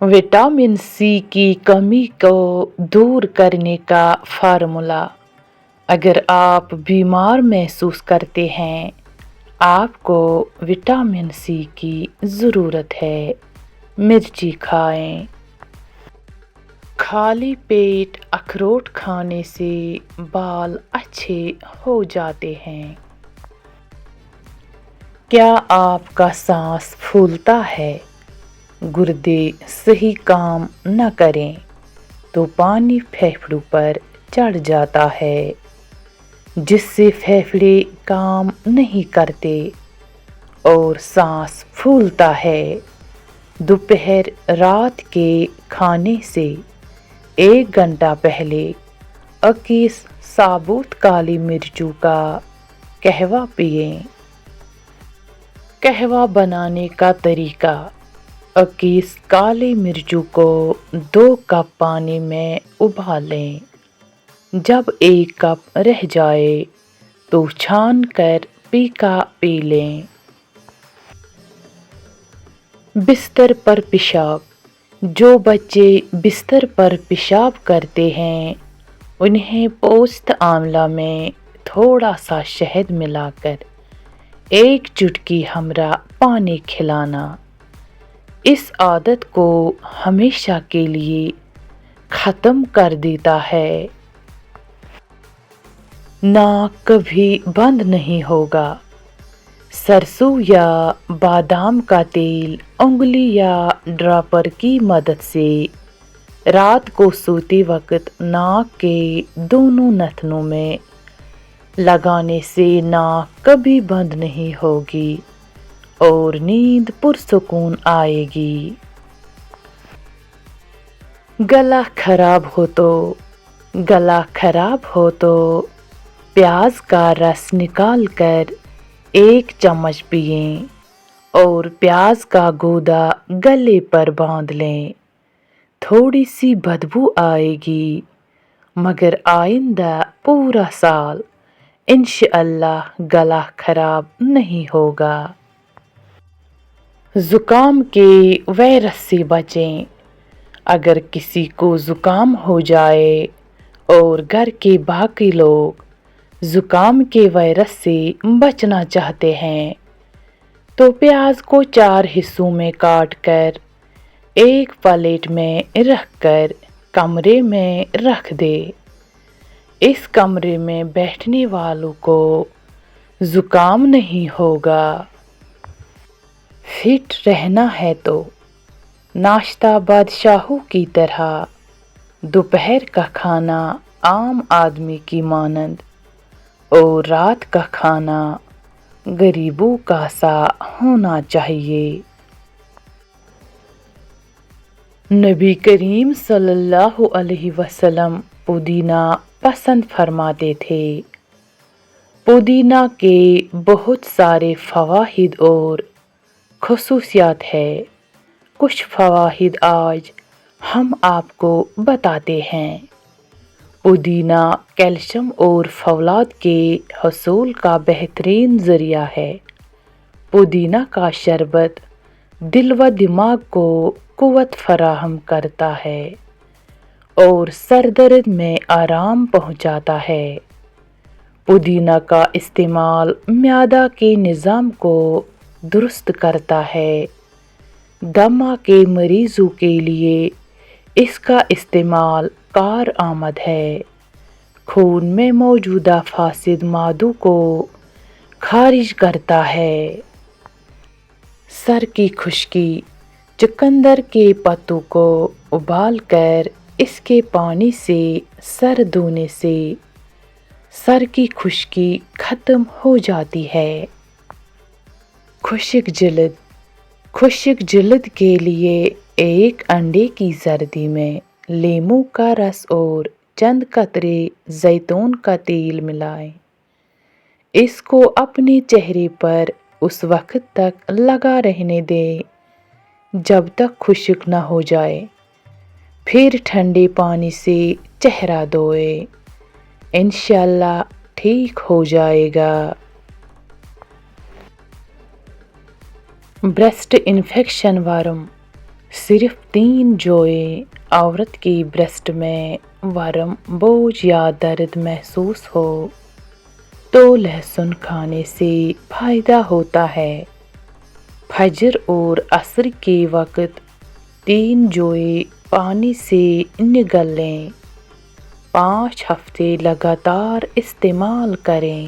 Vitamin C की कमी को दूर करने का फार्मूला। अगर आप बीमार महसूस करते हैं, आपको विटामिन सी की ज़रूरत है। मिर्ची खाएं। खाली पेट अखरोट खाने से बाल अच्छे हो जाते हैं। क्या आपका सांस फूलता है? गुर्दे सही काम न करें तो पानी फेफड़ों पर चढ़ जाता है, जिससे फेफड़े काम नहीं करते और सांस फूलता है। दोपहर रात के खाने से 1 घंटा पहले 21 साबुत काली मिर्चों का कहवा पिएं। कहवा बनाने का तरीका। 21 काली मिर्चों को 2 कप पानी में उबालें। जब 1 कप रह जाए तो छान कर पीका पी लें। बिस्तर पर पेशाब। जो बच्चे बिस्तर पर पेशाब करते हैं, उन्हें पोस्त आंवला में थोड़ा सा शहद मिलाकर 1 चुटकी हमरा पानी खिलाना इस आदत को हमेशा के लिए ख़त्म कर देता है। नाक कभी बंद नहीं होगा। सरसों या बादाम का तेल उंगली या ड्रॉपर की मदद से रात को सोते वक्त नाक के दोनों नथनों में लगाने से नाक कभी बंद नहीं होगी और नींद पुरसुकून आएगी। गला खराब हो तो प्याज का रस निकाल कर 1 चम्मच पिएं और प्याज का गूदा गले पर बांध लें। थोड़ी सी बदबू आएगी, मगर आइंदा पूरा साल इंशाअल्लाह गला खराब नहीं होगा। ज़ुकाम के वायरस से बचें। अगर किसी को ज़ुकाम हो जाए और घर के बाकी लोग ज़ुकाम के वायरस से बचना चाहते हैं, तो प्याज को 4 हिस्सों में काट कर 1 प्लेट में रखकर कमरे में रख दे। इस कमरे में बैठने वालों को ज़ुकाम नहीं होगा। फिट रहना है तो नाश्ता बादशाहों की तरह, दोपहर का खाना आम आदमी की मानंद और रात का खाना गरीबों का सा होना चाहिए। नबी करीम सल्लल्लाहु अलैहि वसल्लम पुदीना पसंद फरमाते थे। पुदीना के बहुत सारे फ़वाहिद और ख़ुसूसियात है। कुछ फ़वाहिद आज हम आपको बताते हैं। पुदीना कैल्शियम और फौलाद के हसूल का बेहतरीन ज़रिया है। पुदीना का शरबत दिल व दिमाग को क़ुव्वत फराहम करता है और सर दर्द में आराम पहुंचाता है। पुदीना का इस्तेमाल म्यादा के निज़ाम को दुरुस्त करता है। दमा के मरीज़ों के लिए इसका इस्तेमाल कारआमद है। खून में मौजूदा फासिद मादों को खारिज करता है। सर की खुश्की। चुकंदर के पत्तों को उबालकर इसके पानी से सर धोने से सर की खुश्की ख़त्म हो जाती है। खुश्क जिल्द। खुश्क जिल्द के लिए 1 अंडे की जर्दी में लीमू का रस और चंद कतरे जैतून का तेल मिलाएं। इसको अपने चेहरे पर उस वक्त तक लगा रहने दें जब तक खुश्क न हो जाए। फिर ठंडे पानी से चेहरा धोएं। इंशाअल्लाह ठीक हो जाएगा। Breast infection warm. صرف 3 جوئیں عورت کی بریسٹ میں ورم بوجھ یا درد محسوس ہو تو لہسن کھانے سے فائدہ ہوتا ہے۔ فجر اور عصر کے وقت 3 جوئیں پانی سے نگل لیں۔ 5 ہفتے لگاتار استعمال کریں۔